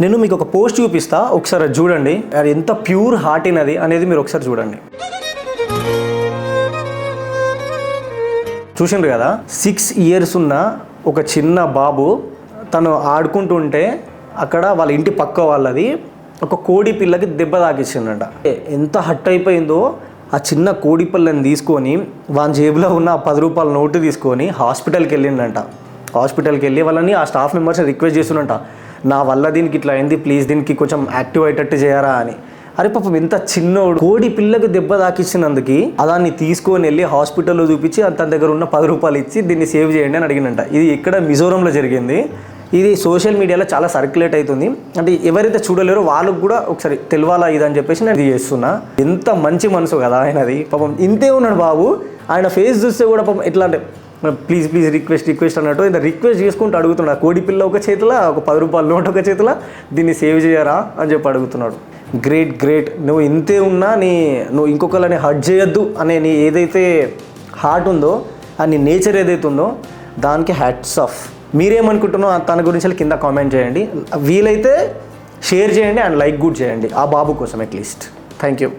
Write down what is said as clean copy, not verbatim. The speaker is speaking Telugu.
నేను మీకు ఒక పోస్ట్ చూపిస్తా, ఒకసారి అది చూడండి. అది ఎంత ప్యూర్ హార్ట్ అయినది అనేది మీరు ఒకసారి చూడండి. చూసిండ్రు కదా, 6 years ఉన్న ఒక చిన్న బాబు తను ఆడుకుంటుంటే అక్కడ వాళ్ళ ఇంటి పక్క వాళ్ళది ఒక కోడి పిల్లకి దెబ్బ తాకిచ్చిందంట. ఎంత హట్ అయిపోయిందో ఆ చిన్న కోడి పిల్లని తీసుకొని వాళ్ళ జేబులో ఉన్న 10 రూపాయల నోటు తీసుకొని హాస్పిటల్కి వెళ్ళిందంట. హాస్పిటల్కి వెళ్ళి వాళ్ళని ఆ స్టాఫ్ మెంబర్స్ని రిక్వెస్ట్ చేస్తున్నట, నా వల్ల దీనికి ఇట్లా అయింది, ప్లీజ్ దీనికి కొంచెం యాక్టివ్ అయ్యేటట్టు చేయరా అని. అరే పాపం ఎంత చిన్నోడు, కోడి పిల్లకి దెబ్బ తాకిచ్చినందుకు దాన్ని తీసుకొని వెళ్ళి హాస్పిటల్లో చూపించి తన దగ్గర ఉన్న 10 రూపాయలు ఇచ్చి దీన్ని సేవ్ చేయండి అని అడిగినంట. ఇది ఇక్కడ మిజోరంలో జరిగింది. ఇది సోషల్ మీడియాలో చాలా సర్క్యులేట్ అవుతుంది. అంటే ఎవరైతే చూడలేరో వాళ్ళకు కూడా ఒకసారి తెలవాలా ఇది అని చెప్పేసి నేను ఇది చేస్తున్నా. ఎంత మంచి మనసు కదా ఆయనది. పాపం ఇంతే ఉన్నాడు బాబు. ఆయన ఫేస్ చూస్తే కూడా పాపం ఎట్లా అంటే ప్లీజ్ ప్లీజ్ రిక్వెస్ట్ అన్నట్టు ఇంత రిక్వెస్ట్ చేసుకుంటూ అడుగుతున్నాడు. కోడి పిల్ల ఒక చేతిలో, ఒక 10 రూపాయల నోట్ ఒక చేతిలో, దీన్ని సేవ్ చేయరా అని చెప్పి అడుగుతున్నాడు. గ్రేట్. నువ్వు ఇంతే ఉన్నా నువ్వు ఇంకొకరిని హర్ట్ చేయొద్దు అనే నీ ఏదైతే హార్ట్ ఉందో, ఆ నీ నేచర్ ఏదైతే ఉందో దానికి హ్యాట్స్ ఆఫ్. మీరేమనుకుంటున్నారో తన గురించి కింద కామెంట్ చేయండి. వీలైతే షేర్ చేయండి అండ్ లైక్ కూడా చేయండి ఆ బాబు కోసం అట్లీస్ట్. Thank you.